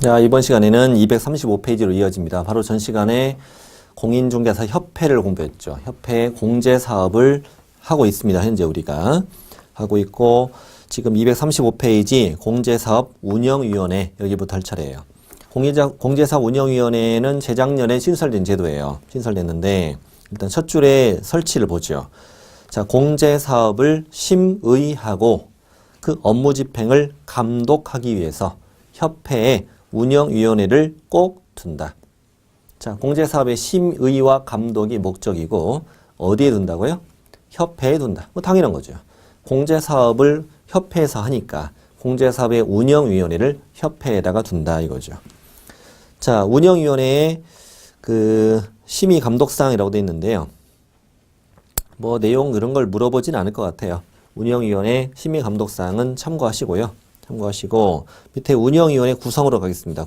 자, 이번 시간에는 235페이지로 이어집니다. 바로 전 시간에 공인중개사 협회를 공부했죠. 협회 공제사업을 하고 있습니다. 현재 우리가 하고 있고, 지금 235페이지 공제사업 운영위원회, 여기부터 할 차례예요. 공제사업 운영위원회는 재작년에 신설된 제도예요. 신설됐는데 일단 첫 줄에 설치를 보죠. 자, 공제사업을 심의하고 그 업무 집행을 감독하기 위해서 협회에 운영위원회를 꼭 둔다. 자, 공제사업의 심의와 감독이 목적이고 어디에 둔다고요? 협회에 둔다. 뭐 당연한 거죠. 공제사업을 협회에서 하니까 공제사업의 운영위원회를 협회에다가 둔다 이거죠. 자, 운영위원회의 그 심의감독사항이라고 되어 있는데요. 뭐 내용 그런 걸 물어보진 않을 것 같아요. 운영위원회 심의감독사항은 참고하시고요. 참고하시고 밑에 운영위원회 구성으로 가겠습니다.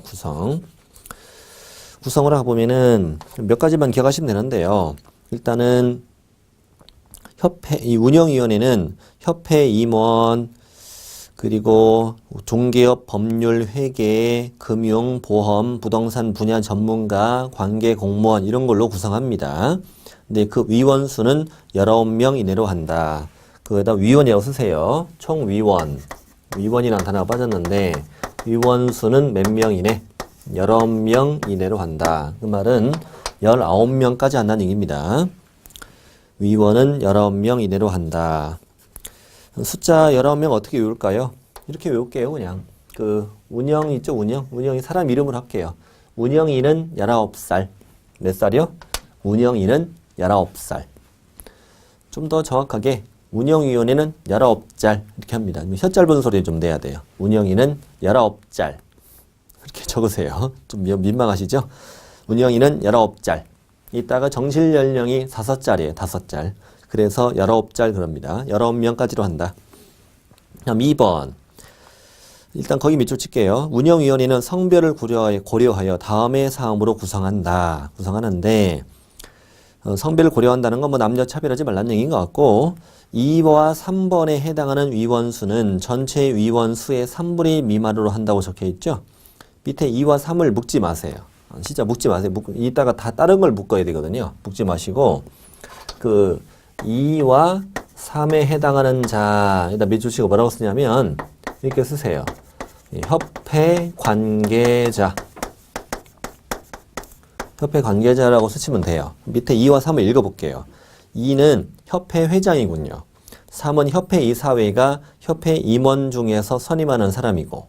구성으로 가보면은 몇 가지만 기억하시면 되는데요. 일단은 이 운영위원회는 협회 임원, 그리고 종개업, 법률, 회계, 금융, 보험, 부동산 분야 전문가, 관계 공무원 이런 걸로 구성합니다. 근데 그 위원 수는 19명 이내로 한다. 그거에다 위원이라고 쓰세요. 총위원. 위원이라는 단어가 빠졌는데 위원 수는 몇 명 이내? 19명 이내로 한다. 그 말은 19명까지 한다는 얘기입니다. 위원은 19명 이내로 한다. 숫자 19명 어떻게 외울까요? 이렇게 외울게요. 그냥 그 운영 있죠. 운영이 사람 이름으로 할게요. 운영이는 19살. 몇 살이요? 운영이는 19살. 좀 더 정확하게 운영위원회는 19짤 이렇게 합니다. 혀 짧은 소리 좀 내야 돼요. 운영위는 19짤 이렇게 적으세요. 좀 민망하시죠? 운영위는 19짤. 이따가 정실 연령이 5짤이에요. 5짤. 그래서 19짤 그럽니다. 19명까지로 한다. 다음 2번. 일단 거기 밑줄 칠게요. 운영위원회는 성별을 고려하여 다음의 사항으로 구성하는데 성별을 고려한다는 건 뭐 남녀 차별하지 말라는 얘기인 것 같고 2와 3번에 해당하는 위원수는 전체 위원수의 3분의 1 미만으로 한다고 적혀 있죠. 밑에 2와 3을 묶지 마세요. 진짜 묶지 마세요. 이따가 다 다른 걸 묶어야 되거든요. 묶지 마시고 그 2와 3에 해당하는 자, 일단 밑줄 치고 뭐라고 쓰냐면 이렇게 쓰세요. 협회 관계자. 협회 관계자라고 쓰시면 돼요. 밑에 2와 3을 읽어볼게요. 2는 협회 회장이군요. 3은 협회 이사회가 협회 임원 중에서 선임하는 사람이고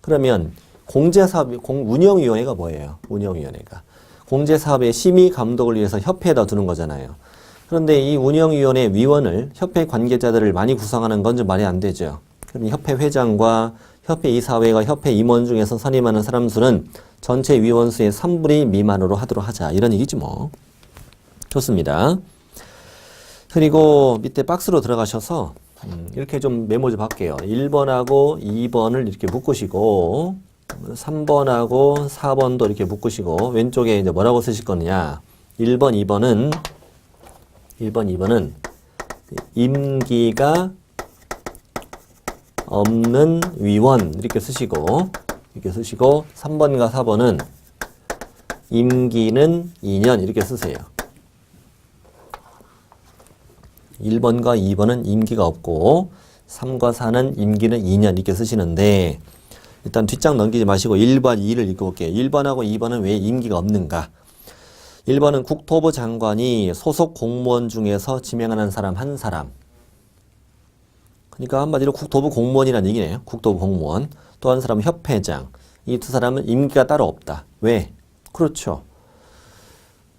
그러면 운영위원회가 뭐예요? 운영위원회가 공제사업의 심의 감독을 위해서 협회에다 두는 거잖아요. 그런데 이 운영위원회 위원을 협회 관계자들을 많이 구성하는 건 좀 말이 안 되죠. 그럼 협회 회장과 협회 이사회가 협회 임원 중에서 선임하는 사람 수는 전체 위원 수의 3분의 1 미만으로 하도록 하자. 이런 얘기지 뭐. 좋습니다. 그리고 밑에 박스로 들어가셔서 이렇게 좀 메모 좀 할게요. 1번하고 2번을 이렇게 묶으시고 3번하고 4번도 이렇게 묶으시고 왼쪽에 이제 뭐라고 쓰실 거냐. 1번, 2번은 임기가 없는 위원 이렇게 쓰시고 3번과 4번은 임기는 2년 이렇게 쓰세요. 1번과 2번은 임기가 없고 3과 4는 임기는 2년 이렇게 쓰시는데 일단 뒷장 넘기지 마시고 1번, 2를 읽어볼게요. 1번하고 2번은 왜 임기가 없는가? 1번은 국토부 장관이 소속 공무원 중에서 지명하는 사람 한 사람. 그러니까 한마디로 국토부 공무원이라는 얘기네요. 국토부 공무원. 또 한 사람은 협회장. 이 두 사람은 임기가 따로 없다. 왜? 그렇죠.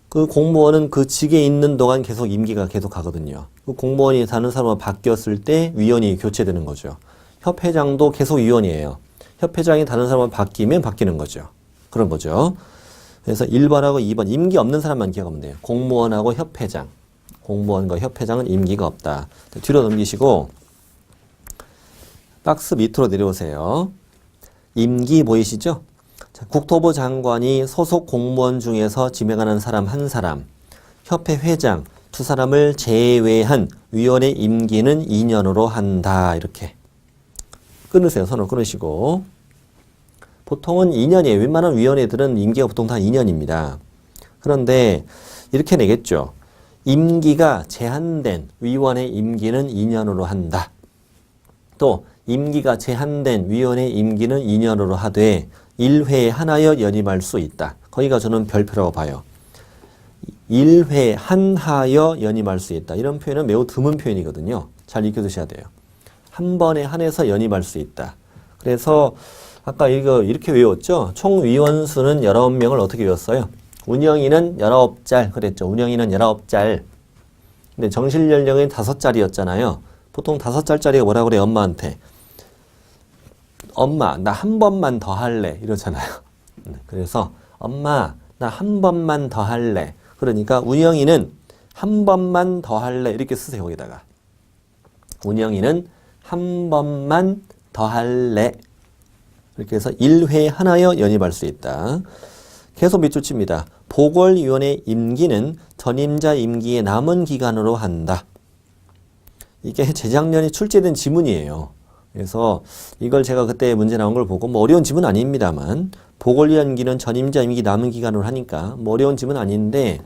그 공무원은 그 직에 있는 동안 계속 임기가 계속 가거든요. 그 공무원이 다른 사람과 바뀌었을 때 위원이 교체되는 거죠. 협회장도 계속 위원이에요. 협회장이 다른 사람과 바뀌면 바뀌는 거죠. 그런 거죠. 그래서 1번하고 2번 임기 없는 사람만 기억하면 돼요. 공무원하고 협회장. 공무원과 협회장은 임기가 없다. 뒤로 넘기시고 박스 밑으로 내려오세요. 임기 보이시죠? 자, 국토부 장관이 소속 공무원 중에서 지명하는 사람 한 사람, 협회 회장 두 사람을 제외한 위원의 임기는 2년으로 한다. 이렇게 끊으세요. 선을 끊으시고 보통은 2년이에요. 웬만한 위원회들은 임기가 보통 다 2년입니다. 그런데 이렇게 내겠죠. 임기가 제한된 위원의 임기는 2년으로 한다. 또 임기가 제한된 위원의 임기는 2년으로 하되 1회에 하나여 연임할 수 있다. 거기가 저는 별표라고 봐요. 1회 한하여 연임할 수 있다. 이런 표현은 매우 드문 표현이거든요. 잘 익혀두셔야 돼요. 한 번에 한해서 연임할 수 있다. 그래서 아까 이거 이렇게 외웠죠? 총 위원 수는 19명을 어떻게 외웠어요? 운영위는 19짤 그랬죠. 운영위는 19짤. 근데 정실 연령은 5짤이었잖아요. 보통 5짤짜리가 뭐라 그래요? 엄마한테. 엄마, 나 한 번만 더 할래. 이러잖아요. 그래서 엄마, 나 한 번만 더 할래. 그러니까 운영위는 한 번만 더 할래. 이렇게 쓰세요. 거기다가. 운영위는 한 번만 더 할래. 이렇게 해서 1회 하나여 연임할 수 있다. 계속 밑줄 칩니다. 보궐위원회 임기는 전임자 임기의 남은 기간으로 한다. 이게 재작년에 출제된 지문이에요. 그래서 이걸 제가 그때 문제 나온 걸 보고 뭐 어려운 지문 아닙니다만 보궐위원 임기는 전임자 임기 남은 기간으로 하니까 뭐 어려운 지문 아닌데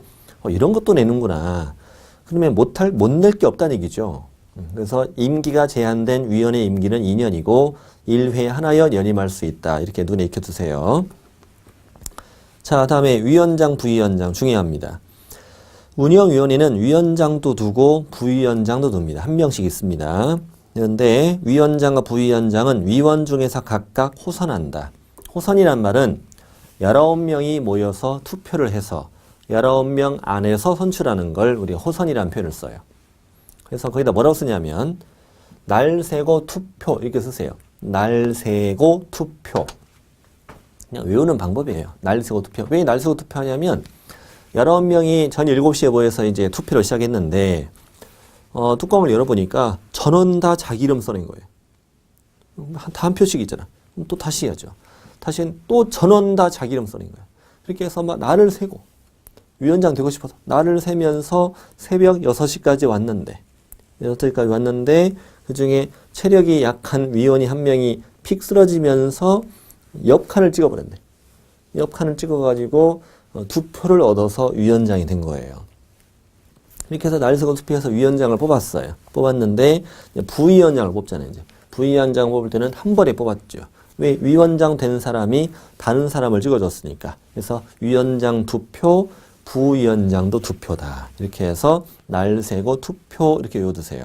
이런 것도 내는구나. 그러면 못 낼 게 없다는 얘기죠. 그래서 임기가 제한된 위원회 임기는 2년이고 1회 하나여 연임할 수 있다. 이렇게 눈에 익혀두세요. 자, 다음에 위원장, 부위원장 중요합니다. 운영위원회는 위원장도 두고 부위원장도 둡니다. 한 명씩 있습니다. 그런데 위원장과 부위원장은 위원 중에서 각각 호선한다. 호선이란 말은 19명이 모여서 투표를 해서 19명 안에서 선출하는 걸 우리 호선이라는 표현을 써요. 그래서 거기다 뭐라고 쓰냐면 날 세고 투표 이렇게 쓰세요. 날 세고 투표. 그냥 외우는 방법이에요. 날 세고 투표. 왜 날 세고 투표하냐면 19명이 전 7시에 모여서 이제 투표를 시작했는데 뚜껑을 열어보니까 전원 다 자기 이름 써낸 거예요. 다 한 표씩 있잖아. 그럼 또 다시 해야죠. 다시 또 전원 다 자기 이름 써낸 거예요. 그렇게 해서 막 날을 세고 위원장 되고 싶어서 날을 세면서 새벽 6시까지 왔는데 6시까지 왔는데 그중에 체력이 약한 위원이 한 명이 픽 쓰러지면서 옆칸을 찍어버렸네. 옆칸을 찍어가지고 두 표를 얻어서 위원장이 된 거예요. 이렇게 해서 날 세고 투표해서 위원장을 뽑았어요. 뽑았는데 부위원장을 뽑잖아요. 이제 부위원장 뽑을 때는 한 번에 뽑았죠. 왜? 위원장 된 사람이 다른 사람을 찍어줬으니까. 그래서 위원장 2표, 부위원장도 2표다. 이렇게 해서 날 세고 투표 이렇게 외워두세요.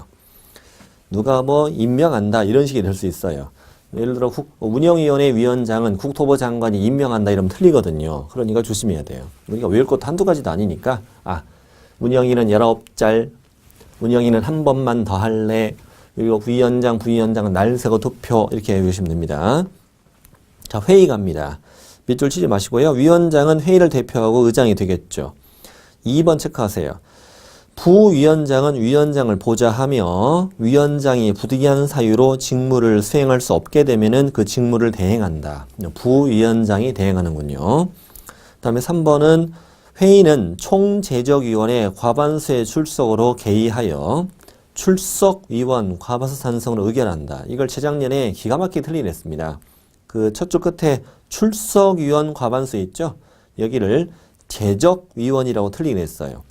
누가 뭐 임명한다 이런 식이 될 수 있어요. 예를 들어 운영위원회 위원장은 국토부 장관이 임명한다 이러면 틀리거든요. 그러니까 조심해야 돼요. 우리가 외울 것도 한두 가지도 아니니까 운영위는 19짤, 운영위는 한 번만 더 할래, 그리고 위원장, 부위원장은 날 세고 투표 이렇게 외우시면 됩니다. 자, 회의 갑니다. 밑줄 치지 마시고요. 위원장은 회의를 대표하고 의장이 되겠죠. 2번 체크하세요. 부위원장은 위원장을 보좌하며 위원장이 부득이한 사유로 직무를 수행할 수 없게 되면은 그 직무를 대행한다. 부위원장이 대행하는군요. 그 다음에 3번은 회의는 총재적위원회 과반수의 출석으로 개의하여 출석위원 과반수 찬성으로 의결한다. 이걸 재작년에 기가 막히게 틀리게 냈습니다. 그 첫 줄 끝에 출석위원 과반수 있죠? 여기를 재적위원이라고 틀리게 냈어요.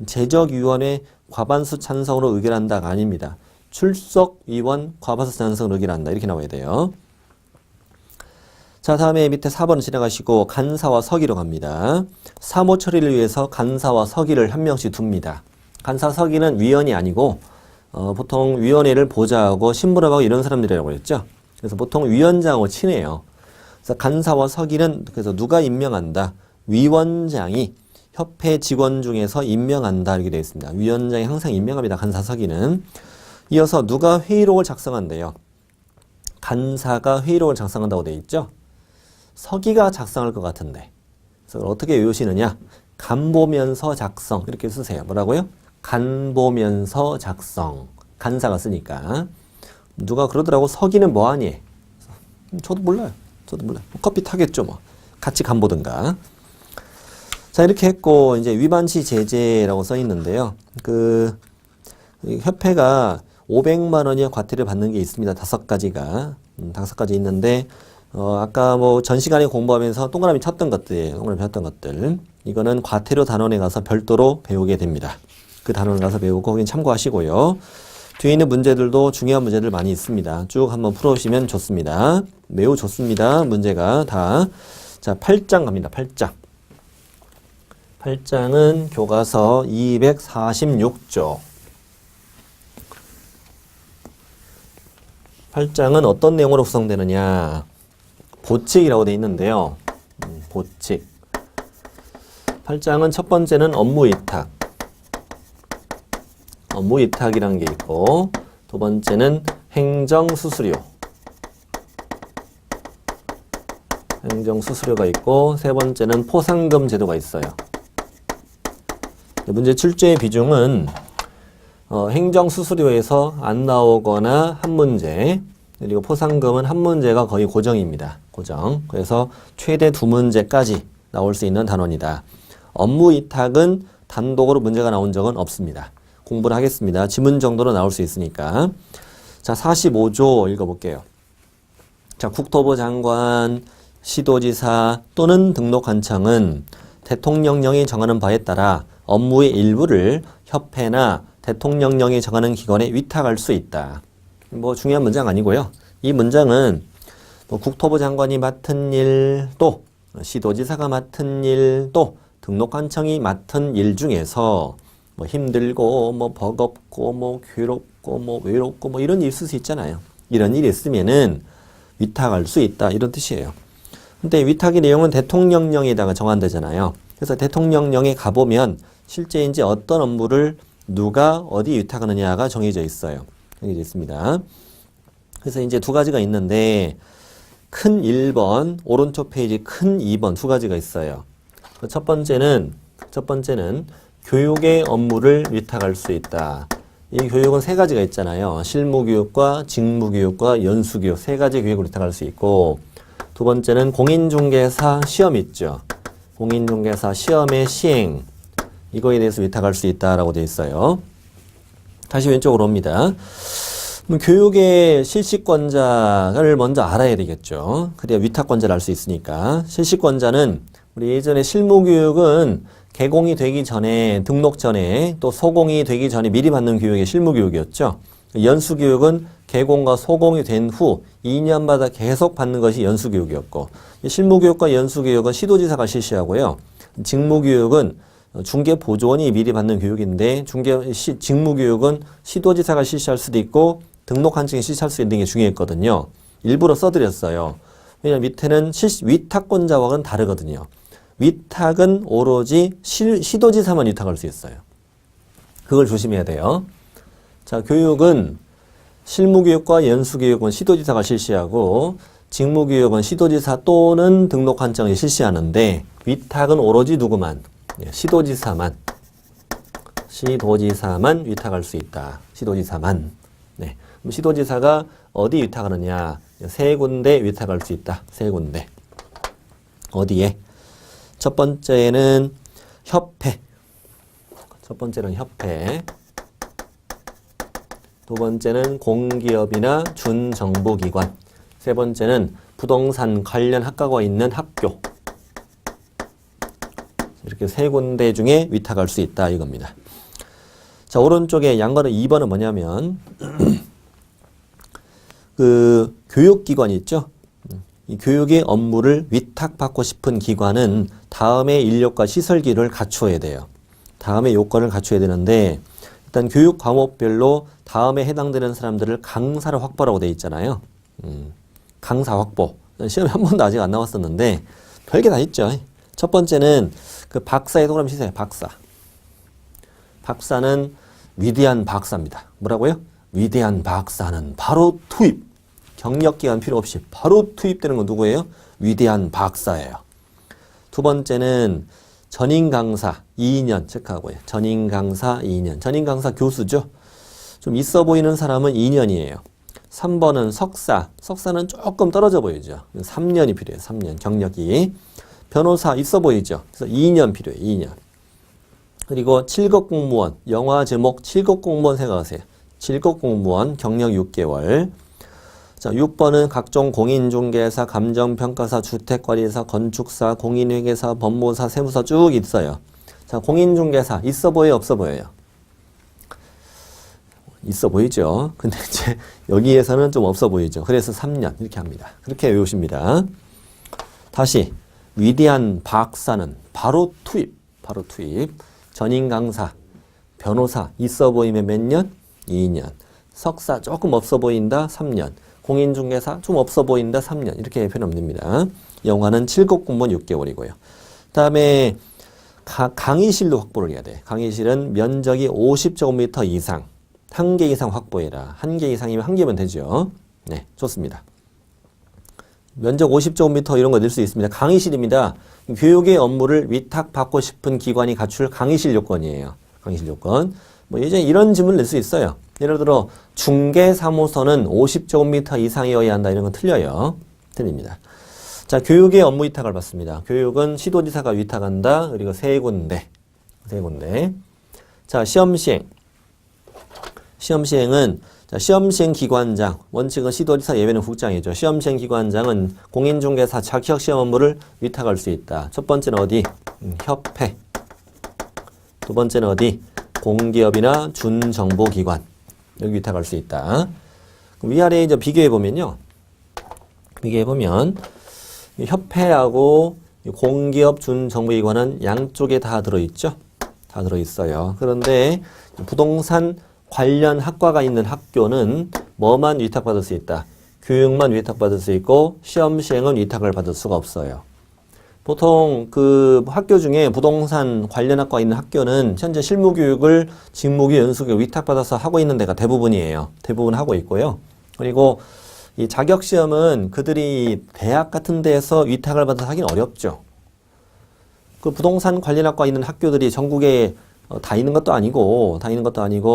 재적위원회 과반수 찬성으로 의결한다가 아닙니다. 출석위원 과반수 찬성으로 의결한다. 이렇게 나와야 돼요. 자, 다음에 밑에 4번을 지나가시고 간사와 서기로 갑니다. 사무 처리를 위해서 간사와 서기를 한 명씩 둡니다. 간사 서기는 위원이 아니고 보통 위원회를 보좌하고 심부름하고 이런 사람들이라고 했죠. 그래서 보통 위원장하고 친해요. 그래서 간사와 서기는 그래서 누가 임명한다. 위원장이 협회 직원 중에서 임명한다 이렇게 되어 있습니다. 위원장이 항상 임명합니다. 간사 서기는. 이어서 누가 회의록을 작성한대요. 간사가 회의록을 작성한다고 되어 있죠. 서기가 작성할 것 같은데. 그래서 어떻게 외우시느냐? 간보면서 작성 이렇게 쓰세요. 뭐라고요? 간보면서 작성. 간사가 쓰니까. 누가 그러더라고. 서기는 뭐하니? 저도 몰라요. 커피 타겠죠 뭐. 같이 간보든가. 자, 이렇게 했고 이제 위반시 제재라고 써 있는데요. 그 협회가 500만 원의 과태료 받는 게 있습니다. 5가지가. 5가지 있는데 아까 뭐 전 시간에 공부하면서 동그라미 쳤던 것들이에요. 동그라미 쳤던 것들. 이거는 과태료 단원에 가서 별도로 배우게 됩니다. 그 단원에 가서 배우고 거긴 참고하시고요. 뒤에 있는 문제들도 중요한 문제들 많이 있습니다. 쭉 한번 풀어오시면 좋습니다. 매우 좋습니다. 문제가 다. 자, 8장 갑니다. 8장. 8장은 교과서 246조. 8장은 어떤 내용으로 구성되느냐. 보칙이라고 되어 있는데요. 보칙. 8장은 첫 번째는 업무위탁. 업무위탁이라는 게 있고, 두 번째는 행정수수료. 행정수수료가 있고, 세 번째는 포상금 제도가 있어요. 문제 출제의 비중은 행정수수료에서 안 나오거나 한 문제, 그리고 포상금은 한 문제가 거의 고정입니다. 고정. 그래서 최대 2문제까지 나올 수 있는 단원이다. 업무위탁은 단독으로 문제가 나온 적은 없습니다. 공부를 하겠습니다. 지문 정도로 나올 수 있으니까. 자, 45조 읽어볼게요. 자, 국토부 장관, 시도지사 또는 등록관청은 대통령령이 정하는 바에 따라 업무의 일부를 협회나 대통령령이 정하는 기관에 위탁할 수 있다. 뭐 중요한 문장 아니고요. 이 문장은 뭐 국토부 장관이 맡은 일, 또 시도지사가 맡은 일, 또 등록관청이 맡은 일 중에서 뭐 힘들고 뭐 버겁고 뭐 괴롭고 뭐 외롭고 뭐 이런 일 있을 수 있잖아요. 이런 일이 있으면은 위탁할 수 있다 이런 뜻이에요. 근데 위탁의 내용은 대통령령에다가 정한다잖아요. 그래서 대통령령에 가보면 실제 이제 어떤 업무를 누가 어디 위탁하느냐가 정해져 있어요. 정해져 있습니다. 그래서 이제 두 가지가 있는데 큰 1번, 오른쪽 페이지 큰 2번 두 가지가 있어요. 첫 번째는 교육의 업무를 위탁할 수 있다. 이 교육은 세 가지가 있잖아요. 실무교육과 직무교육과 연수교육 세 가지 교육을 위탁할 수 있고, 두 번째는 공인중개사 시험 있죠. 공인중개사 시험의 시행, 이거에 대해서 위탁할 수 있다라고 되어 있어요. 다시 왼쪽으로 옵니다. 교육의 실시권자를 먼저 알아야 되겠죠. 그래야 위탁권자를 알 수 있으니까. 실시권자는 우리 예전에 실무교육은 개공이 되기 전에, 등록 전에, 또 소공이 되기 전에 미리 받는 교육이 실무교육이었죠. 연수교육은 개공과 소공이 된 후 2년마다 계속 받는 것이 연수교육이었고, 실무교육과 연수교육은 시도지사가 실시하고요. 직무교육은 중개보조원이 미리 받는 교육인데, 직무교육은 시도지사가 실시할 수도 있고, 등록관청이 실시할 수 있는 게 중요했거든요. 일부러 써드렸어요. 왜냐하면 밑에는 위탁권자와는 다르거든요. 위탁은 오로지 시도지사만 위탁할 수 있어요. 그걸 조심해야 돼요. 자, 교육은 실무교육과 연수교육은 시도지사가 실시하고 직무교육은 시도지사 또는 등록관청이 실시하는데 위탁은 오로지 누구만? 시도지사만 위탁할 수 있다. 시도지사만. 네. 그럼 시도지사가 어디 위탁하느냐? 세 군데 위탁할 수 있다. 세 군데. 어디에? 첫 번째는 협회. 두 번째는 공기업이나 준정부기관. 세 번째는 부동산 관련 학과가 있는 학교. 이렇게 세 군데 중에 위탁할 수 있다 이겁니다. 자, 오른쪽에 양거는 2번은 뭐냐면 그 교육기관이 있죠. 이 교육의 업무를 위탁받고 싶은 기관은 다음의 인력과 시설기를 갖추어야 돼요. 다음의 요건을 갖춰야 되는데 일단 교육 과목별로 다음에 해당되는 사람들을 강사로 확보라고 되어 있잖아요. 강사 확보. 시험에 한 번도 아직 안 나왔었는데 별게 다 있죠. 첫 번째는 그 박사의 동그라미 치세요. 박사. 박사는 위대한 박사입니다. 뭐라고요? 위대한 박사는 바로 투입. 경력기간 필요 없이 바로 투입되는 건 누구예요? 위대한 박사예요. 두 번째는 전임 강사 2년 체크하고요. 전임 강사 2년. 전임 강사 교수죠. 좀 있어 보이는 사람은 2년이에요. 3번은 석사. 석사는 조금 떨어져 보이죠. 3년이 필요해요. 3년 경력이. 변호사 있어 보이죠. 그래서 2년 필요해요. 2년. 그리고 7급 공무원. 영화 제목 7급 공무원 생각하세요. 7급 공무원 경력 6개월. 자, 6번은 각종 공인중개사, 감정평가사, 주택관리사, 건축사, 공인회계사, 법무사, 세무사 쭉 있어요. 자, 공인중개사 있어 보여요, 없어 보여요? 있어 보이죠? 근데 이제 여기에서는 좀 없어 보이죠. 그래서 3년 이렇게 합니다. 그렇게 외우십니다. 다시 위대한 박사는 바로 투입. 전임 강사, 변호사 있어 보이면 몇 년? 2년. 석사 조금 없어 보인다? 3년. 공인중개사 좀 없어 보인다? 3년. 이렇게 표현하면 됩니다. 영화는 7급 공무원 6개월이고요. 그 다음에 강의실도 확보를 해야 돼. 강의실은 면적이 50제곱미터 이상. 1개 이상 확보해라. 1개 이상이면 1개면 되죠. 네, 좋습니다. 면적 50제곱미터 이런 거 낼 수 있습니다. 강의실입니다. 교육의 업무를 위탁받고 싶은 기관이 갖출 강의실 요건이에요. 강의실 요건. 뭐 예전에 이런 질문을 낼 수 있어요. 예를 들어 중개사무소는 50제곱미터 이상이어야 한다. 이런 건 틀려요. 틀립니다. 자, 교육의 업무 위탁을 받습니다. 교육은 시도지사가 위탁한다. 그리고 세 군데. 자, 시험시행은 자, 시험시행 기관장, 원칙은 시도지사, 예외는 국장이죠. 시험시행 기관장은 공인중개사 자격시험 업무를 위탁할 수 있다. 첫 번째는 어디? 협회. 두 번째는 어디? 공기업이나 준정보기관. 여기 위탁할 수 있다. 그럼 위아래에 이제 비교해보면요. 협회하고 공기업, 준정보기관은 양쪽에 다 들어있죠? 다 들어있어요. 그런데 부동산 관련 학과가 있는 학교는 뭐만 위탁받을 수 있다? 교육만 위탁받을 수 있고 시험 시행은 위탁을 받을 수가 없어요. 보통 그 학교 중에 부동산 관련 학과가 있는 학교는 현재 실무교육을 직무교육, 연수교육 위탁받아서 하고 있는 데가 대부분이에요. 대부분 하고 있고요. 그리고 이 자격시험은 그들이 대학 같은 데에서 위탁을 받아서 하긴 어렵죠. 그 부동산 관련 학과가 있는 학교들이 전국에 다 있는 것도 아니고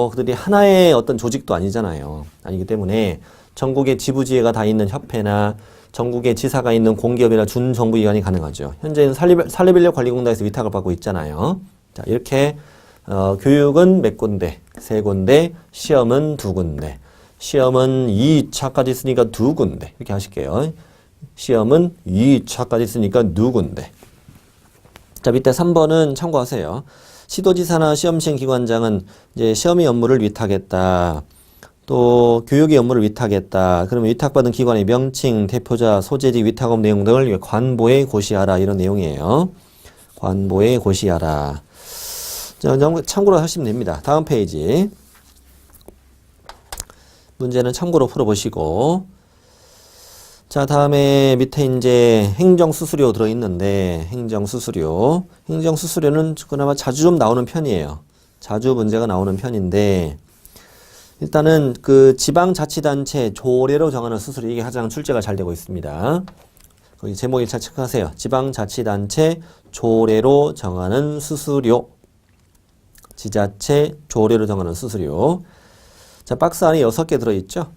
그들이 하나의 어떤 조직도 아니잖아요. 아니기 때문에 전국의 지부지회가 다 있는 협회나 전국의 지사가 있는 공기업이나 준정부기관이 가능하죠. 현재는 산림인력관리공단에서 위탁을 받고 있잖아요. 자, 이렇게 교육은 몇 군데? 세 군데, 시험은 두 군데. 시험은 2차까지 있으니까 두 군데. 이렇게 하실게요. 시험은 2차까지 있으니까 두 군데. 자, 밑에 3번은 참고하세요. 시도지사나 시험시행기관장은 이제 시험의 업무를 위탁했다. 또 교육의 업무를 위탁했다. 그러면 위탁받은 기관의 명칭, 대표자, 소재지, 위탁업 내용 등을 관보에 고시하라. 이런 내용이에요. 관보에 고시하라. 자, 참고로 하시면 됩니다. 다음 페이지. 문제는 참고로 풀어보시고. 자, 다음에 밑에 이제 행정수수료 들어있는데, 행정수수료는 그나마 자주 좀 나오는 편이에요. 자주 문제가 나오는 편인데, 일단은 그 지방자치단체 조례로 정하는 수수료, 이게 가장 출제가 잘 되고 있습니다. 거기 제목 1차 체크하세요. 지방자치단체 조례로 정하는 수수료. 지자체 조례로 정하는 수수료. 자, 박스 안에 6개 들어있죠?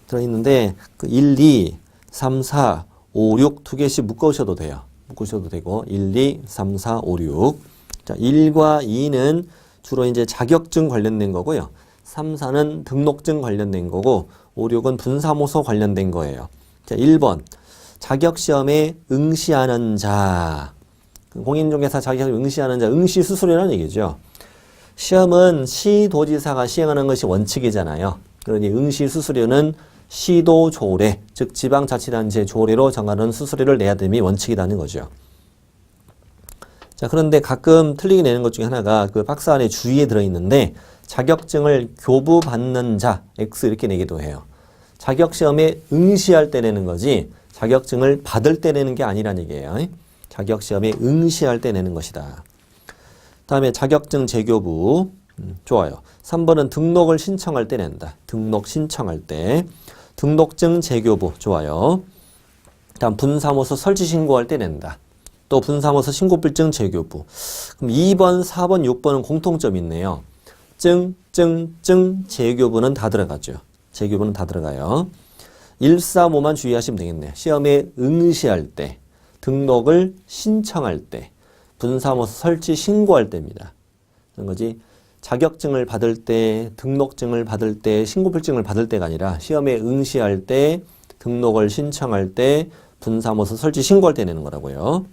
들어있는데, 그 1, 2, 3, 4, 5, 6 두 개씩 묶으셔도 돼요. 묶으셔도 되고 1, 2, 3, 4, 5, 6. 자, 1과 2는 주로 이제 자격증 관련된 거고요. 3, 4는 등록증 관련된 거고 5, 6은 분사무소 관련된 거예요. 자, 1번. 자격시험에 응시하는 자. 공인중개사 자격시험에 응시하는 자. 응시수수료라는 얘기죠. 시험은 시도지사가 시행하는 것이 원칙이잖아요. 그러니 응시수수료는 시도조례, 즉 지방자치단체 조례로 정하는 수수료를 내야 됨이 원칙이라는 거죠. 자, 그런데 가끔 틀리게 내는 것 중에 하나가 그 박스 안에 주의에 들어있는데 자격증을 교부받는 자, X 이렇게 내기도 해요. 자격시험에 응시할 때 내는 거지 자격증을 받을 때 내는 게 아니라는 얘기예요. 자격시험에 응시할 때 내는 것이다. 다음에 자격증 재교부. 좋아요. 3번은 등록을 신청할 때 낸다. 등록 신청할 때. 등록증 재교부. 좋아요. 다음 분사무소 설치 신고할 때 낸다. 또 분사무소 신고필증 재교부. 그럼 2번, 4번, 6번은 공통점이 있네요. 증, 재교부는 다 들어가죠. 재교부는 다 들어가요. 1, 4, 5만 주의하시면 되겠네요. 시험에 응시할 때, 등록을 신청할 때, 분사무소 설치 신고할 때입니다. 그런 거지. 자격증을 받을 때, 등록증을 받을 때, 신고필증을 받을 때가 아니라 시험에 응시할 때, 등록을 신청할 때 분사무소 설치 신고할 때 내는 거라고요.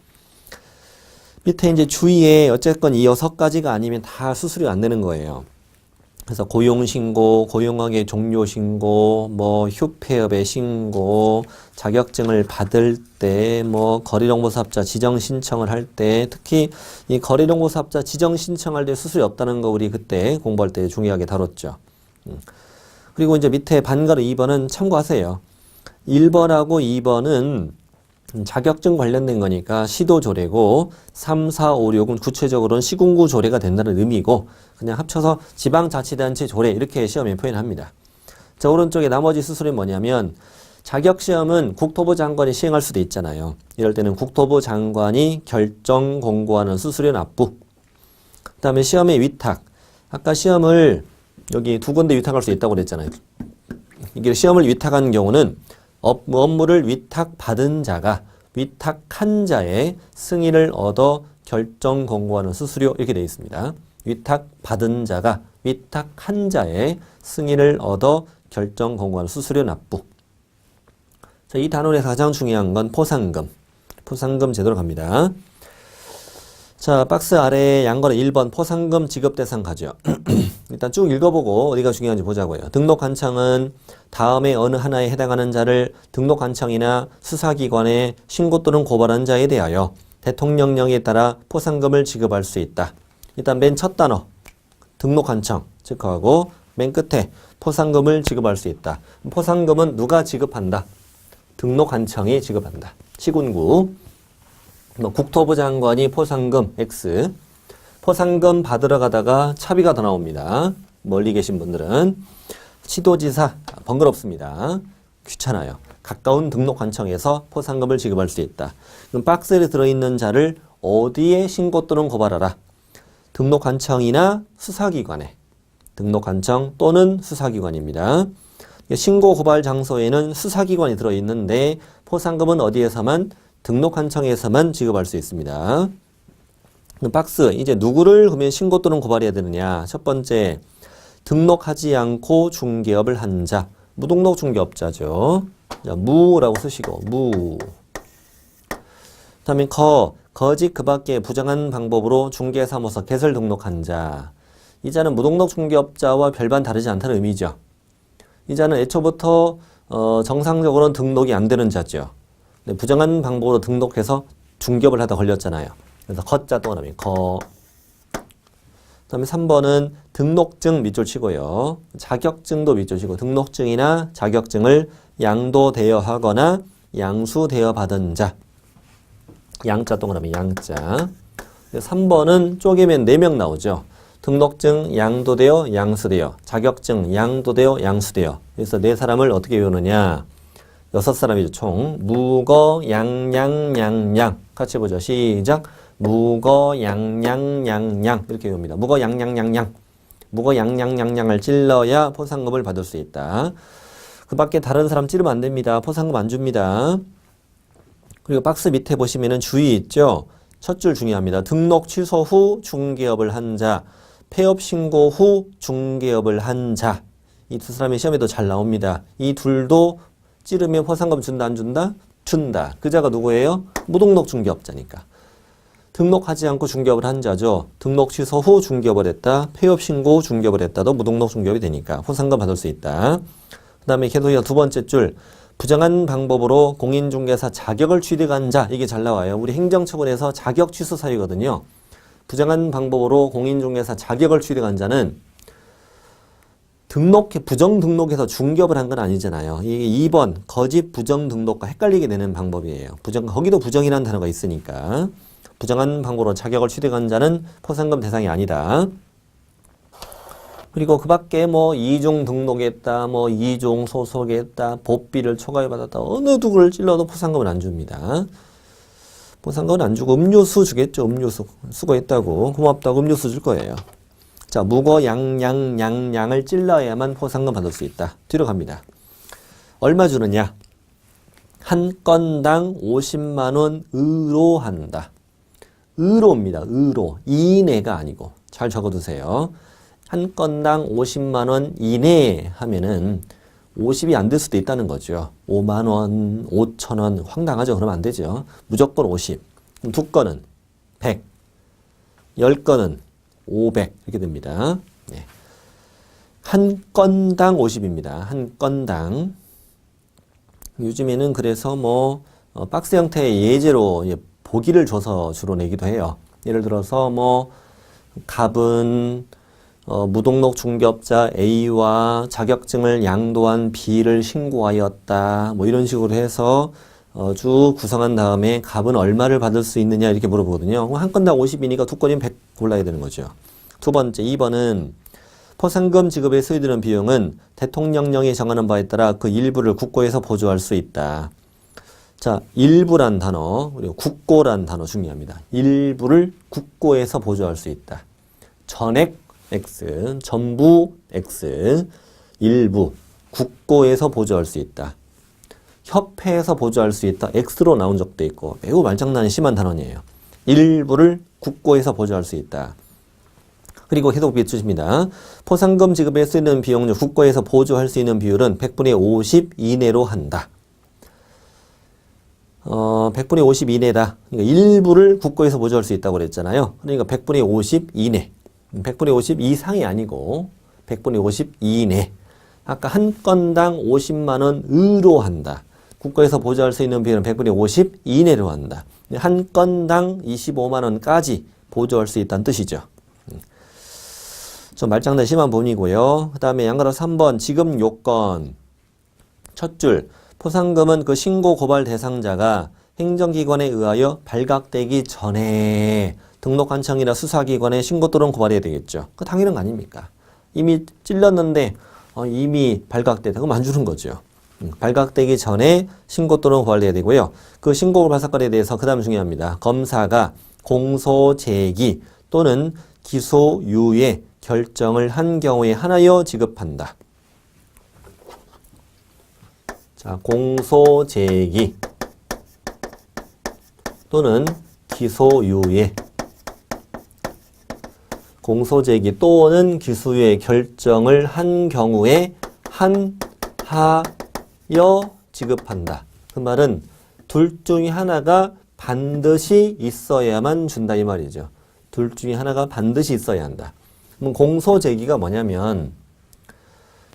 밑에 이제 주의에 어쨌건 이 6가지가 아니면 다 수수료 안 내는 거예요. 그래서 고용신고, 고용학의 종료신고, 뭐 휴폐업의 신고, 자격증을 받을 때, 뭐 거래정보사업자 지정 신청을 할 때, 특히 이 거래정보사업자 지정 신청할 때 수수료 없다는 거 우리 그때 공부할 때 중요하게 다뤘죠. 그리고 이제 밑에 반가로 2번은 참고하세요. 1번하고 2번은 자격증 관련된 거니까 시도조례고 3, 4, 5, 6은 구체적으로는 시군구 조례가 된다는 의미고 그냥 합쳐서 지방자치단체 조례 이렇게 시험에 표현합니다. 자, 오른쪽에 나머지 수수료는 뭐냐면 자격시험은 국토부 장관이 시행할 수도 있잖아요. 이럴 때는 국토부 장관이 결정 공고하는 수수료 납부. 그 다음에 시험의 위탁. 아까 시험을 여기 2군데 위탁할 수 있다고 그랬잖아요. 이게 시험을 위탁하는 경우는 업무를 위탁받은 자가 위탁한 자의 승인을 얻어 결정 공고하는 수수료 이렇게 되어 있습니다. 위탁받은 자가 위탁한 자의 승인을 얻어 결정 공고하는 수수료 납부. 자, 이 단원에서 가장 중요한 건 포상금. 포상금 제도로 갑니다. 자, 박스 아래에 양거래 1번 포상금 지급 대상 가죠. 일단 쭉 읽어보고 어디가 중요한지 보자고요. 등록관청은 다음에 어느 하나에 해당하는 자를 등록관청이나 수사기관에 신고 또는 고발한 자에 대하여 대통령령에 따라 포상금을 지급할 수 있다. 일단 맨 첫 단어 등록관청 체크하고 맨 끝에 포상금을 지급할 수 있다. 포상금은 누가 지급한다? 등록관청이 지급한다. 시군구. 국토부 장관이 포상금 X. 포상금 받으러 가다가 차비가 더 나옵니다. 멀리 계신 분들은. 시도지사 번거롭습니다. 귀찮아요. 가까운 등록관청에서 포상금을 지급할 수 있다. 그럼 박스에 들어있는 자를 어디에 신고 또는 고발하라? 등록관청이나 수사기관에. 등록관청 또는 수사기관입니다. 신고 고발 장소에는 수사기관이 들어있는데 포상금은 어디에서만? 등록관청에서만 지급할 수 있습니다. 박스, 이제 누구를 그러면 신고 또는 고발해야 되느냐? 첫 번째, 등록하지 않고 중개업을 한 자. 무등록 중개업자죠. 자, 무라고 쓰시고, 무. 그 다음에 거짓 그 밖에 부정한 방법으로 중개사무소 개설 등록한 자. 이 자는 무등록 중개업자와 별반 다르지 않다는 의미죠. 이 자는 애초부터 정상적으로는 등록이 안 되는 자죠. 부정한 방법으로 등록해서 중개업을 하다 걸렸잖아요. 그래서 거자 동그라미 거. 그다음에 3번은 등록증 밑줄 치고요. 자격증도 밑줄 치고 등록증이나 자격증을 양도대여하거나 양수대여 받은 자. 양자 동그라미 양자. 3번은 쪼개면 4명 나오죠. 등록증 양도되어 양수되어 자격증 양도되어 양수되어. 그래서 4사람을 어떻게 외우느냐? 6사람이죠, 총. 무거, 양, 양, 양, 양. 같이 보죠. 시작. 무거, 양, 양, 양, 양. 이렇게 외웁니다. 무거, 양, 양, 양, 양. 무거, 양, 양, 양, 양을 찔러야 포상금을 받을 수 있다. 그 밖에 다른 사람 찌르면 안 됩니다. 포상금 안 줍니다. 그리고 박스 밑에 보시면은 주의 있죠? 첫 줄 중요합니다. 등록 취소 후 중개업을 한 자. 폐업 신고 후 중개업을 한 자. 이 두 사람이 시험에도 잘 나옵니다. 이 둘도 찌르면 포상금 준다 안 준다? 준다. 그 자가 누구예요? 무등록 중개업자니까. 등록하지 않고 중개업을 한 자죠. 등록 취소 후 중개업을 했다. 폐업 신고 후 중개업을 했다도 무등록 중개업이 되니까 포상금 받을 수 있다. 그 다음에 계속해서 두 번째 줄. 부정한 방법으로 공인중개사 자격을 취득한 자. 이게 잘 나와요. 우리 행정처분에서 자격 취소 사유거든요. 부정한 방법으로 공인중개사 자격을 취득한 자는 부정 등록해서 중개업을 한 건 아니잖아요. 이게 2번 거짓 부정 등록과 헷갈리게 되는 방법이에요. 거기도 부정이라는 단어가 있으니까. 부정한 방법으로 자격을 취득한 자는 포상금 대상이 아니다. 그리고 그 밖에 뭐 2종 등록했다, 뭐 2종 소속했다, 복비를 초과받았다, 어느 누구를 찔러도 포상금은 안 줍니다. 포상금은 안 주고 음료수 주겠죠. 음료수. 수고했다고. 고맙다고 음료수 줄 거예요. 자, 무거 양을 찔러야만 포상금 받을 수 있다. 뒤로 갑니다. 얼마 주느냐? 한 건당 50만 원 의로 한다. 의로입니다. 의로. 이내가 아니고. 잘 적어두세요. 한 건당 50만 원 이내 하면은 50이 안 될 수도 있다는 거죠. 5만 원, 5천 원 황당하죠. 그러면 안 되죠. 무조건 50. 그럼 두 건은 100. 10건은 500 이렇게 됩니다. 네. 한 건당 50입니다. 한 건당. 요즘에는 그래서 뭐 박스 형태의 예제로 보기를 줘서 주로 내기도 해요. 예를 들어서 뭐 갑은 무등록 중개업자 A와 자격증을 양도한 B를 신고하였다. 뭐 이런 식으로 해서 쭉 구성한 다음에 갑은 얼마를 받을 수 있느냐 이렇게 물어보거든요. 한 건당 50이니까 두 건이면 100 골라야 되는 거죠. 두 번째, 2번은 포상금 지급에 소요되는 비용은 대통령령이 정하는 바에 따라 그 일부를 국고에서 보조할 수 있다. 자, 일부란 단어, 그리고 국고란 단어 중요합니다. 일부를 국고에서 보조할 수 있다. 전액 X, 전부 X, 일부, 국고에서 보조할 수 있다. 협회에서 보조할 수 있다. X로 나온 적도 있고 매우 말장난이 심한 단원이에요. 일부를 국고에서 보조할 수 있다. 그리고 계속 비추십니다. 포상금 지급에 쓰이는 비용 중 국고에서 보조할 수 있는 비율은 100분의 50 이내로 한다. 100분의 50 이내다. 그러니까 일부를 국고에서 보조할 수 있다고 그랬잖아요. 그러니까 100분의 50 이내. 100분의 50 이상이 아니고 100분의 50 이내. 아까 한 건당 50만 원으로 한다. 국고에서 보조할 수 있는 비율은 100분의 50 이내로 한다. 한 건당 25만 원까지 보조할 수 있다는 뜻이죠. 좀 말장난 심한 부분이고요. 그 다음에 양가로 3번 지급 요건. 첫 줄, 포상금은 그 신고 고발 대상자가 행정기관에 의하여 발각되기 전에 등록관청이나 수사기관에 신고 또는 고발해야 되겠죠. 그 당연한 거 아닙니까? 이미 찔렀는데 이미 발각됐다. 그럼 안 주는 거죠. 발각되기 전에 신고 또는 고발해야 되고요. 그 신고 고발 사건에 대해서 그 다음 중요합니다. 검사가 공소 제기 또는 기소 유예 결정을 한 경우에 한하여 지급한다. 자, 공소 제기 또는 기소 유예, 공소 제기 또는 기소유예 결정을 한 경우에 한하여 지급한다. 그 말은 둘 중에 하나가 반드시 있어야만 준다 이 말이죠. 둘 중에 하나가 반드시 있어야 한다. 그럼 공소 제기가 뭐냐면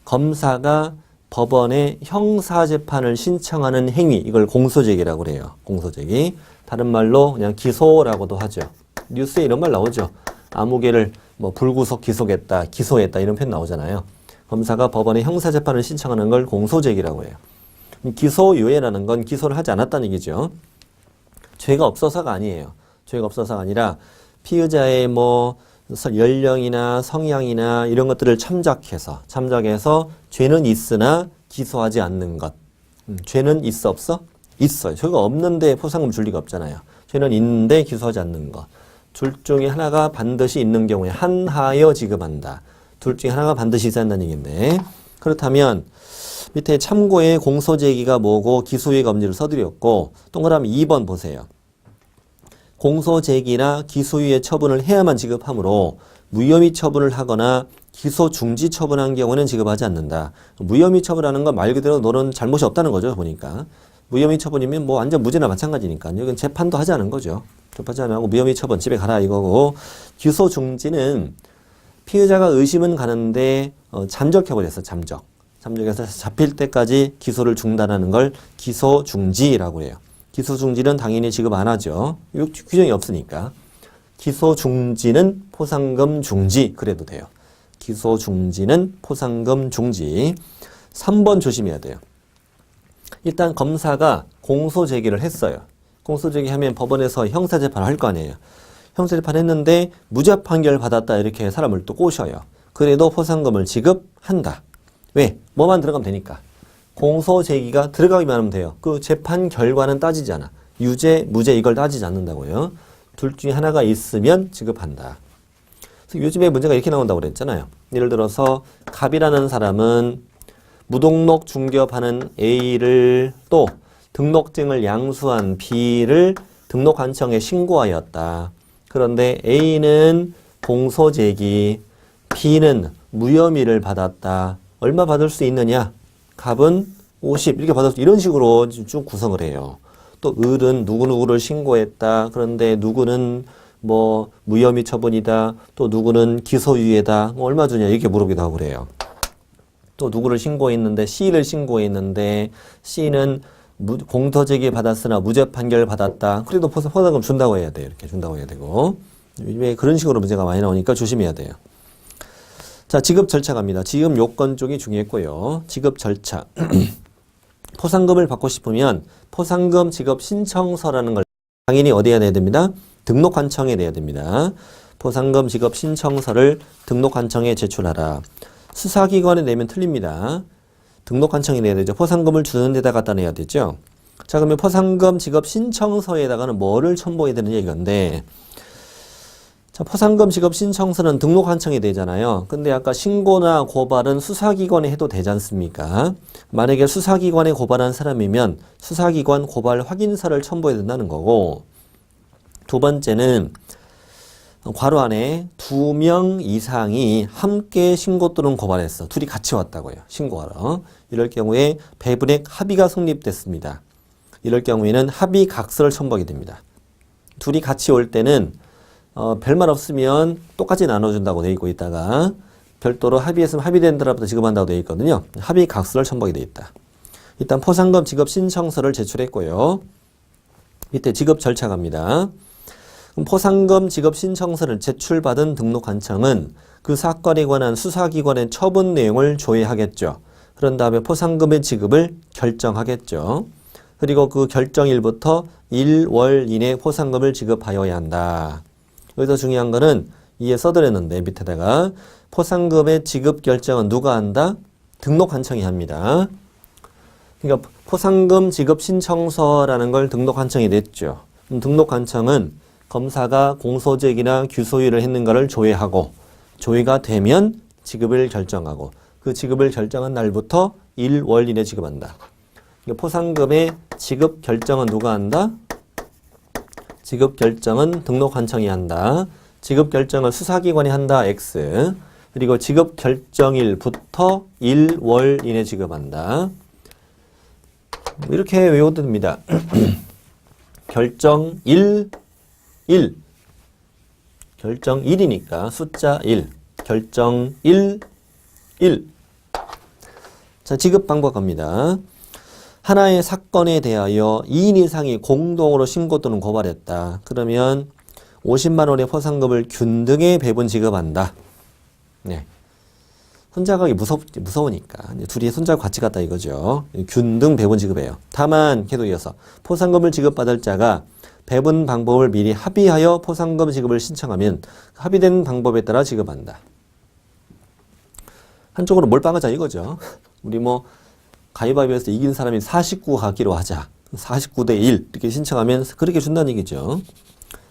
검사가 법원에 형사재판을 신청하는 행위, 이걸 공소제기라고 그래요. 공소제기. 다른 말로 그냥 기소라고도 하죠. 뉴스에 이런 말 나오죠. 아무개를 뭐 불구속 기소했다, 기소했다 이런 표현 나오잖아요. 검사가 법원에 형사재판을 신청하는 걸 공소제기라고 해요. 기소유예라는 건 기소를 하지 않았다는 얘기죠. 죄가 없어서가 아니에요. 죄가 없어서가 아니라 피의자의 뭐 연령이나 성향이나 이런 것들을 참작해서 죄는 있으나 기소하지 않는 것. 죄는 있어 없어? 있어요. 죄가 없는데 포상금 줄 리가 없잖아요. 죄는 있는데 기소하지 않는 것. 둘 중에 하나가 반드시 있는 경우에 한하여 지급한다. 둘 중에 하나가 반드시 있어야 한다는 얘기인데, 그렇다면 밑에 참고에 공소제기가 뭐고 기소유예가 뭔지를 써드렸고, 동그라미 2번 보세요. 공소제기나 기소유예 처분을 해야만 지급하므로 무혐의 처분을 하거나 기소 중지 처분한 경우는 지급하지 않는다. 무혐의 처분하는 건 말 그대로 너는 잘못이 없다는 거죠. 보니까 무혐의 처분이면 뭐 완전 무죄나 마찬가지니까 여기는 재판도 하지 않은 거죠. 재판하지 않고 무혐의 처분 집에 가라 이거고, 기소 중지는 피의자가 의심은 가는데 잠적해버렸어. 잠적해서 잡힐 때까지 기소를 중단하는 걸 기소 중지라고 해요. 기소 중지는 당연히 지급 안 하죠. 규정이 없으니까. 기소 중지는 포상금 중지 그래도 돼요. 기소 중지는 포상금 중지. 3번 조심해야 돼요. 일단 검사가 공소 제기를 했어요. 공소 제기하면 법원에서 형사재판을 할 거 아니에요. 형사재판 했는데 무죄 판결 받았다 이렇게 사람을 또 꼬셔요. 그래도 포상금을 지급한다. 왜? 뭐만 들어가면 되니까. 공소 제기가 들어가기만 하면 돼요. 그 재판 결과는 따지지 않아. 유죄, 무죄 이걸 따지지 않는다고요. 둘 중에 하나가 있으면 지급한다. 그래서 요즘에 문제가 이렇게 나온다고 그랬잖아요. 예를 들어서 갑이라는 사람은 무등록 중개업하는 A를 또 등록증을 양수한 B를 등록관청에 신고하였다. 그런데 A는 공소제기, B는 무혐의를 받았다. 얼마 받을 수 있느냐? 갑은 50 이렇게 받아서 이런 식으로 쭉 구성을 해요. 또 을은 누구누구를 신고했다. 그런데 누구는 뭐 무혐의 처분이다. 또 누구는 기소유예다. 뭐 얼마 주냐 이렇게 물어보기도 하고 그래요. 또 누구를 신고했는데 C를 신고했는데 C는 공터제기 받았으나 무죄 판결 받았다. 그래도 포상금 준다고 해야 돼요. 이렇게 준다고 해야 되고. 왜 그런 식으로 문제가 많이 나오니까 조심해야 돼요. 자, 지급 절차 갑니다. 지급 요건 쪽이 중요했고요. 지급 절차. 포상금을 받고 싶으면 포상금 지급 신청서라는 걸 당연히 어디에 내야 됩니다. 등록관청에 내야 됩니다. 포상금 지급 신청서를 등록관청에 제출하라. 수사기관에 내면 틀립니다. 등록관청에 내야 되죠. 포상금을 주는 데다 갖다 내야 되죠. 자, 그러면 포상금 지급 신청서에다가는 뭐를 첨부해야 되느냐 이건데, 자, 포상금 지급 신청서는 등록관청에 되잖아요. 근데 아까 신고나 고발은 수사기관에 해도 되지 않습니까? 만약에 수사기관에 고발한 사람이면 수사기관 고발 확인서를 첨부해야 된다는 거고, 두 번째는 괄호 안에 2명 이상이 함께 신고 또는 고발했어. 둘이 같이 왔다고요. 신고하러. 이럴 경우에 배분액 합의가 성립됐습니다. 이럴 경우에는 합의 각서를 첨부하게 됩니다. 둘이 같이 올 때는 별말 없으면 똑같이 나눠준다고 돼 있고 있다가 별도로 합의했으면 합의된 데라부터 지급한다고 돼 있거든요. 합의 각서를 첨부하게 돼 있다. 일단 포상금 지급 신청서를 제출했고요. 밑에 지급 절차 갑니다. 그럼 포상금 지급 신청서를 제출받은 등록관청은 그 사건에 관한 수사기관의 처분 내용을 조회하겠죠. 그런 다음에 포상금의 지급을 결정하겠죠. 그리고 그 결정일부터 1월 이내 포상금을 지급하여야 한다. 여기서 중요한 거는 이에 써드렸는데 밑에다가 포상금의 지급 결정은 누가 한다? 등록관청이 합니다. 그러니까 포상금 지급 신청서라는 걸 등록관청이 냈죠. 등록관청은 검사가 공소제기나 규소유를 했는가를 조회하고 조회가 되면 지급을 결정하고 그 지급을 결정한 날부터 1월 이내 지급한다. 그러니까 포상금의 지급 결정은 누가 한다? 지급 결정은 등록관청이 한다. 지급 결정을 수사기관이 한다. X. 그리고 지급 결정일부터 1월 이내 지급한다. 이렇게 외워도 됩니다. 결정 1 결정 1이니까 숫자 1 결정 1 자, 지급 방법 갑니다. 하나의 사건에 대하여 2인 이상이 공동으로 신고 또는 고발했다. 그러면 50만 원의 포상금을 균등의 배분 지급한다. 네. 손자각이 무서우니까 둘이 손자각 같이 갔다 이거죠. 균등 배분 지급해요. 다만 걔도 이어서 포상금을 지급받을 자가 배분 방법을 미리 합의하여 포상금 지급을 신청하면 합의된 방법에 따라 지급한다. 한쪽으로 몰빵하자 이거죠. 우리 뭐 가위바위보에서 이긴 사람이 49 갖기로 하자. 49대 1 이렇게 신청하면 그렇게 준다는 얘기죠.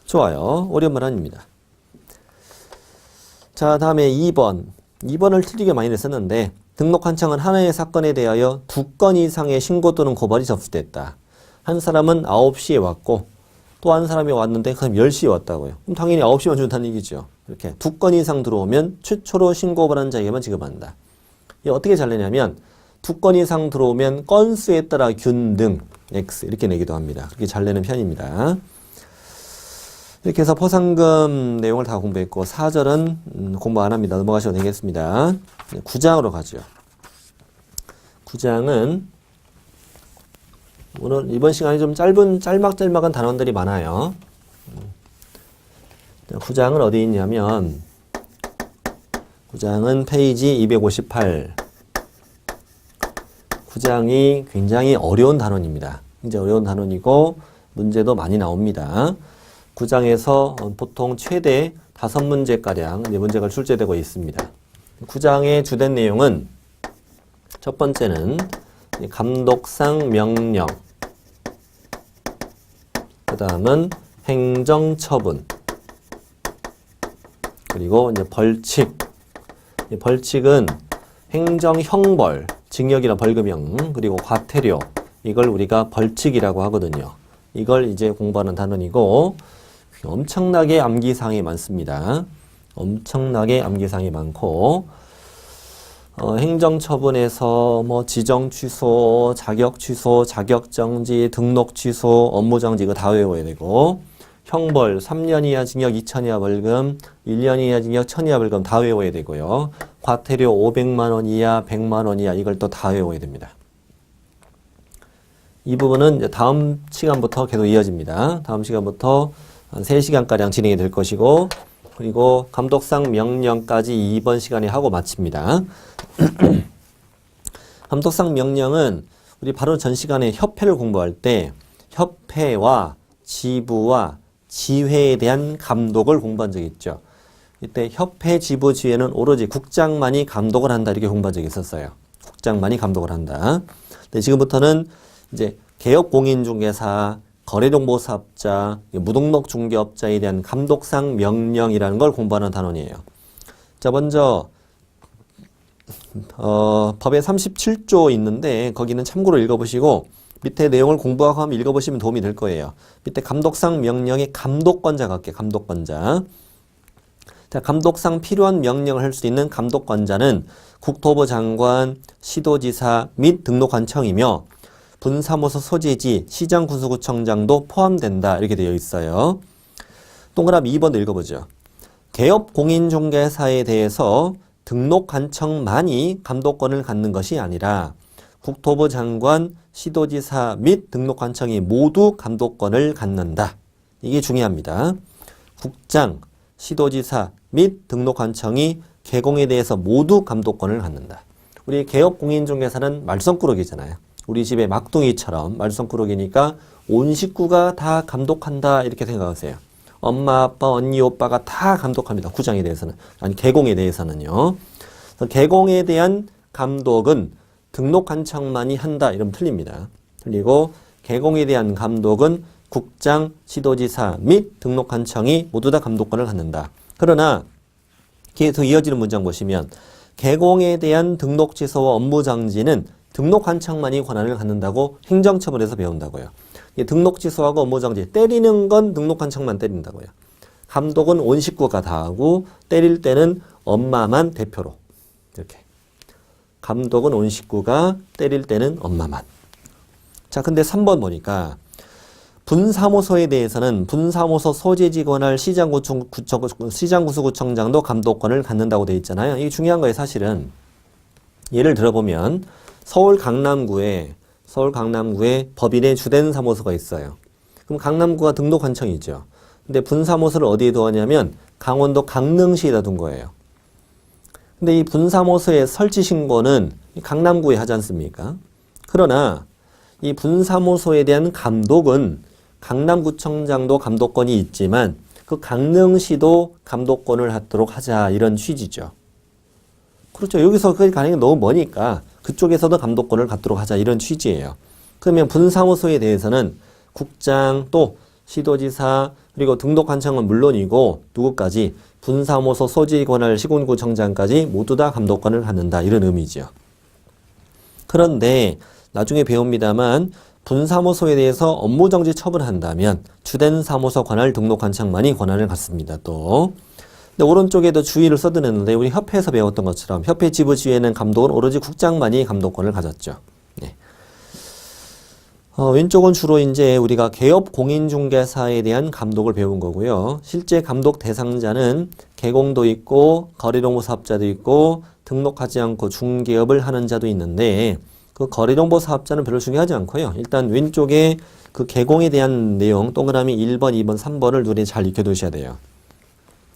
좋아요. 어려운 말 아닙니다. 자, 다음에 2번을 틀리게 많이 냈었는데 등록관청은 하나의 사건에 대하여 2건 이상의 신고 또는 고발이 접수됐다. 한 사람은 9시에 왔고 또 한 사람이 왔는데 그럼 10시에 왔다고요. 그럼 당연히 9시만 준다는 얘기죠. 이렇게 2건 이상 들어오면 최초로 신고받은 자에게만 지급한다. 이게 어떻게 잘 내냐면 2건 이상 들어오면 건수에 따라 균등 X 이렇게 내기도 합니다. 그렇게 잘 내는 편입니다. 이렇게 해서 포상금 내용을 다 공부했고 4절은 공부 안 합니다. 넘어가셔도 되겠습니다. 9장으로 가죠. 9장은 오늘 이번 시간이 좀 짤막짤막한 단원들이 많아요. 9장은 어디 있냐면 9장은 페이지 258. 9장이 굉장히 어려운 단원입니다. 굉장히 어려운 단원이고 문제도 많이 나옵니다. 9장에서 보통 최대 5문제가량 문제가 출제되고 있습니다. 9장의 주된 내용은 첫 번째는 감독상 명령, 그 다음은 행정처분, 그리고 이제 벌칙. 벌칙은 행정형벌, 징역이나 벌금형, 그리고 과태료, 이걸 우리가 벌칙이라고 하거든요. 이걸 이제 공부하는 단원이고 엄청나게 암기사항이 많습니다. 엄청나게 암기사항이 많고 행정처분에서 뭐 지정 취소, 자격 취소, 자격 정지, 등록 취소, 업무 정지 이거 다 외워야 되고 형벌 3년 이하 징역 2천 이하 벌금, 1년 이하 징역 1천 이하 벌금 다 외워야 되고요. 과태료 500만 원 이하, 100만 원 이하 이걸 또 다 외워야 됩니다. 이 부분은 이제 다음 시간부터 계속 이어집니다. 다음 시간부터 한 3시간가량 진행이 될 것이고 그리고 감독상 명령까지 이번 시간에 하고 마칩니다. 감독상 명령은 우리 바로 전 시간에 협회를 공부할 때 협회와 지부와 지회에 대한 감독을 공부한 적이 있죠. 이때 협회, 지부, 지회는 오로지 국장만이 감독을 한다 이렇게 공부한 적이 있었어요. 국장만이 감독을 한다. 근데 지금부터는 이제 개업공인중개사, 거래정보사업자, 무등록 중개업자에 대한 감독상 명령이라는 걸 공부하는 단원이에요. 자, 먼저 법에 37조 있는데 거기는 참고로 읽어보시고 밑에 내용을 공부하고 한번 읽어보시면 도움이 될 거예요. 밑에 감독상 명령의 감독권자가 할게요. 감독권자. 자, 감독상 필요한 명령을 할 수 있는 감독권자는 국토부 장관, 시도지사 및 등록관청이며 분사무소 소재지, 시장군수구청장도 포함된다. 이렇게 되어 있어요. 동그라미 2번 읽어보죠. 개업공인중개사에 대해서 등록관청만이 감독권을 갖는 것이 아니라 국토부 장관, 시도지사 및 등록관청이 모두 감독권을 갖는다. 이게 중요합니다. 국장, 시도지사 및 등록관청이 개공에 대해서 모두 감독권을 갖는다. 우리 개업공인중개사는 말썽꾸러기잖아요. 우리 집의 막둥이처럼 말썽꾸러기니까 온 식구가 다 감독한다 이렇게 생각하세요. 엄마, 아빠, 언니, 오빠가 다 감독합니다. 구장에 대해서는. 아니 개공에 대해서는요. 그래서 개공에 대한 감독은 등록관청만이 한다 이러면 틀립니다. 그리고 개공에 대한 감독은 국장, 시도지사 및 등록관청이 모두 다 감독권을 갖는다. 그러나 계속 이어지는 문장 보시면 개공에 대한 등록 취소와 업무 정지는 등록관청만이 권한을 갖는다고 행정처분에서 배운다고요. 등록 취소하고 업무 정지, 때리는 건 등록관청만 때린다고요. 감독은 온 식구가 다 하고 때릴 때는 엄마만 대표로 이렇게. 감독은 온 식구가 때릴 때는 엄마만. 자, 근데 3번 보니까 분사무소에 대해서는 분사무소 소재지 권할 시장군수구청장도 감독권을 갖는다고 되어 있잖아요. 이게 중요한 거예요, 사실은. 예를 들어보면 서울 강남구에 법인의 주된 사무소가 있어요. 그럼 강남구가 등록관청이죠. 근데 분사무소를 어디에 두었냐면 강원도 강릉시에다 둔 거예요. 근데 이 분사무소의 설치 신고는 강남구에 하지 않습니까? 그러나 이 분사무소에 대한 감독은 강남구청장도 감독권이 있지만 그 강릉시도 감독권을 갖도록 하자 이런 취지죠. 그렇죠. 여기서 그 가는 게 너무 머니까 그쪽에서도 감독권을 갖도록 하자 이런 취지예요. 그러면 분사무소에 대해서는 국장 또 시도지사 그리고 등록관청은 물론이고 누구까지 분사무소 소지 권할 시군구청장까지 모두 다 감독권을 갖는다 이런 의미죠. 그런데 나중에 배웁니다만 분사무소에 대해서 업무정지 처분한다면 주된 사무소 관할 등록관청만이 권한을 갖습니다. 또 근데 오른쪽에도 주의를 써드렸는데 우리 협회에서 배웠던 것처럼 협회 지부 지회는 감독은 오로지 국장만이 감독권을 가졌죠. 네. 왼쪽은 주로 이제 우리가 개업 공인중개사에 대한 감독을 배운 거고요. 실제 감독 대상자는 개공도 있고 거래정보사업자도 있고 등록하지 않고 중개업을 하는 자도 있는데 그 거래정보사업자는 별로 중요하지 않고요. 일단 왼쪽에 그 개공에 대한 내용 동그라미 1번, 2번, 3번을 눈에 잘 익혀두셔야 돼요.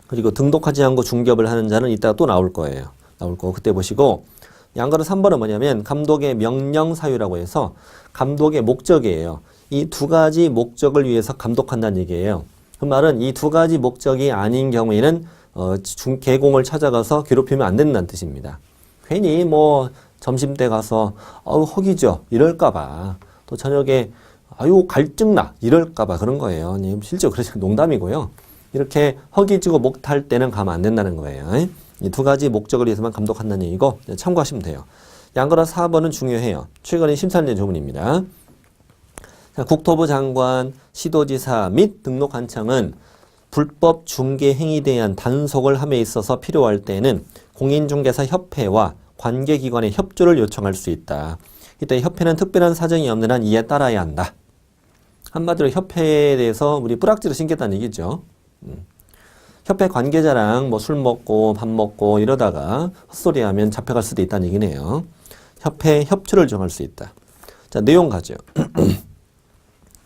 그리고 등록하지 않고 중개업을 하는 자는 이따가 또 나올 거예요. 나올 거 그때 보시고 양가로 3번은 뭐냐면 감독의 명령 사유라고 해서 감독의 목적이에요. 이 두 가지 목적을 위해서 감독한다는 얘기예요. 그 말은 이 두 가지 목적이 아닌 경우에는 개공을 찾아가서 괴롭히면 안 된다는 뜻입니다. 괜히 뭐 점심때 가서 허기져 이럴까봐 또 저녁에 갈증나 이럴까봐 그런 거예요. 실제로 그래서 농담이고요. 이렇게 허기지고 목탈 때는 가면 안 된다는 거예요. 이 두 가지 목적을 위해서만 감독한다는 얘기고 참고하시면 돼요. 양거라 4번은 중요해요. 최근에 심사된 조문입니다. 국토부 장관, 시도지사 및 등록관청은 불법 중개 행위에 대한 단속을 함에 있어서 필요할 때는 공인중개사 협회와 관계기관의 협조를 요청할 수 있다. 이때 협회는 특별한 사정이 없는 한 이에 따라야 한다. 한마디로 협회에 대해서 우리 뿌락지를 신겠다는 얘기죠. 협회 관계자랑 뭐 술 먹고 밥 먹고 이러다가 헛소리하면 잡혀갈 수도 있다는 얘기네요. 협회 협조를 정할 수 있다. 자, 내용 가죠.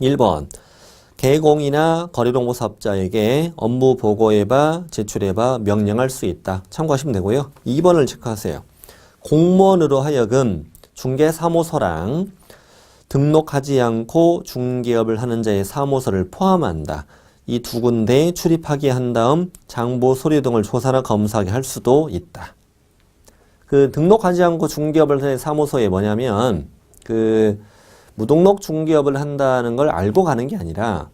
1번. 개공이나 거래농부 사업자에게 업무 보고해봐, 제출해봐, 명령할 수 있다. 참고하시면 되고요. 2번을 체크하세요. 공무원으로 하여금 중개사무소랑 등록하지 않고 중개업을 하는 자의 사무소를 포함한다. 이 두 군데에 출입하게 한 다음 장부 서류 등을 조사나 검사하게 할 수도 있다. 그 등록하지 않고 중개업을 하는 사무소에 뭐냐면 그 무등록 중개업을 한다는 걸 알고 가는 게 아니라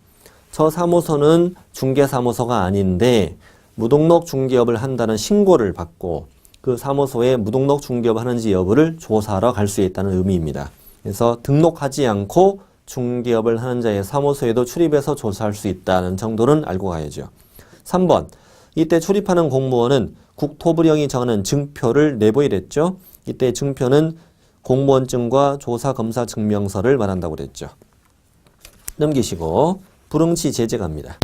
저 사무소는 중개사무소가 아닌데 무등록 중개업을 한다는 신고를 받고 그 사무소에 무등록 중개업 하는지 여부를 조사하러 갈 수 있다는 의미입니다. 그래서 등록하지 않고 중개업을 하는 자의 사무소에도 출입해서 조사할 수 있다는 정도는 알고 가야죠. 3번. 이때 출입하는 공무원은 국토부령이 정하는 증표를 내보이랬죠. 이때 증표는 공무원증과 조사검사 증명서를 말한다고 그랬죠. 넘기시고 불응치 제재 갑니다.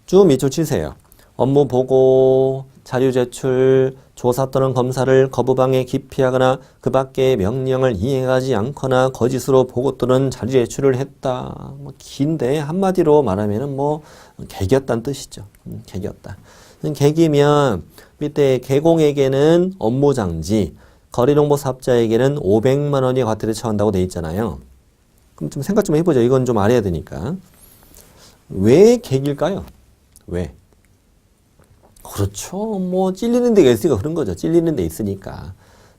쭉 밑줄 치세요. 업무 보고, 자료 제출, 조사 또는 검사를 거부방해 기피하거나 그 밖의 명령을 이행하지 않거나 거짓으로 보고 또는 자료 제출을 했다. 뭐 긴데 한마디로 말하면은 뭐 개겼다는 뜻이죠. 개겼다. 개기면 밑에 개공에게는 업무정지, 거래농부 사업자에게는 500만 원의 과태료 처한다고 돼 있잖아요. 그럼 좀 생각 좀 해보죠. 이건 좀 알아야 되니까. 왜 개길까요? 왜? 그렇죠. 뭐 찔리는 데가 있으니까 그런 거죠. 찔리는 데 있으니까.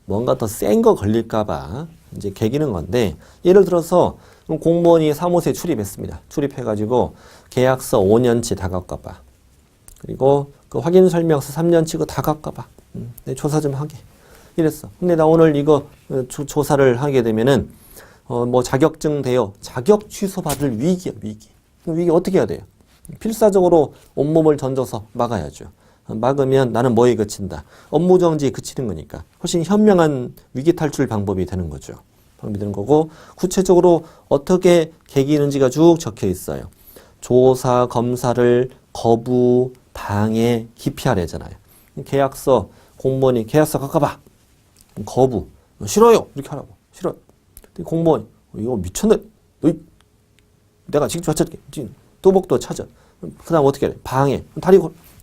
뭔가 더 센 거 걸릴까봐 이제 개기는 건데, 예를 들어서 공무원이 사무소에 출입했습니다. 출입해가지고 계약서 5년치 다 갖고봐. 그리고 그 확인 설명서 3년치 다 갖고봐. 내 조사 좀 하게. 이랬어. 근데 나 오늘 이거 조사를 하게 되면은 뭐 자격증 대여, 자격 취소 받을 위기야, 위기. 위기 어떻게 해야 돼요? 필사적으로 온몸을 던져서 막아야죠. 막으면 나는 뭐에 그친다? 업무정지에 그치는 거니까. 훨씬 현명한 위기 탈출 방법이 되는 거죠. 방법이 되는 거고, 구체적으로 어떻게 개기는지가 쭉 적혀 있어요. 조사, 검사를 거부, 방해, 기피하래잖아요. 계약서, 공무원이 계약서 갖고봐. 거부. 싫어요. 이렇게 하라고. 싫어요. 공무원이 이거 미쳤네. 내가 직접 찾을게. 또복도 찾아. 그 다음 어떻게 해? 방해.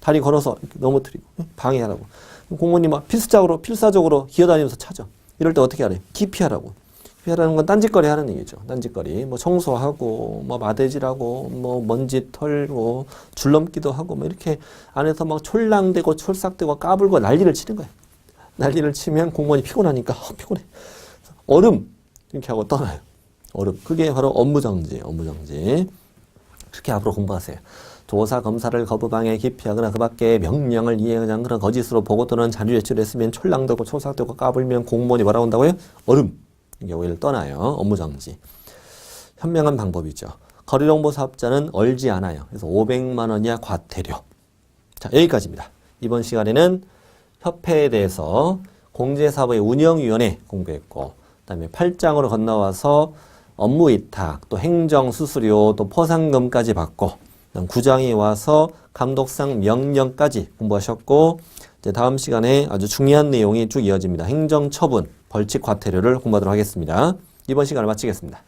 다리 걸어서 넘어뜨리고 방해하라고. 공무원이 막 필사적으로 기어다니면서 찾아. 이럴 때 어떻게 하래? 기피하라고. 기피하라는 건 딴짓거리 하는 얘기죠. 딴짓거리. 뭐 청소하고, 뭐 마대질하고, 뭐 먼지 털고, 줄넘기도 하고, 뭐 이렇게 안에서 막 촐랑대고 촐싹대고 까불고 난리를 치는 거야. 난리를 치면 공무원이 피곤하니까 피곤해. 얼음 이렇게 하고 떠나요. 얼음. 그게 바로 업무정지. 그렇게 앞으로 공부하세요. 조사 검사를 거부방해 기피하거나 그 밖에 명령을 이행하지 않거나 거짓으로 보고 또는 자료 제출했으면 촐랑대고 촐싹대고 까불면 공무원이 뭐라고 한다고요? 얼음. 여기를 떠나요. 업무정지. 현명한 방법이죠. 거래농부 사업자는 얼지 않아요. 그래서 500만 원이야 과태료. 자, 여기까지입니다. 이번 시간에는 협회에 대해서 공제사업의 운영위원회 공부했고, 그 다음에 8장으로 건너와서 업무위탁, 또 행정수수료, 또 포상금까지 받고, 9장에 와서 감독상 명령까지 공부하셨고, 이제 다음 시간에 아주 중요한 내용이 쭉 이어집니다. 행정처분, 벌칙 과태료를 공부하도록 하겠습니다. 이번 시간을 마치겠습니다.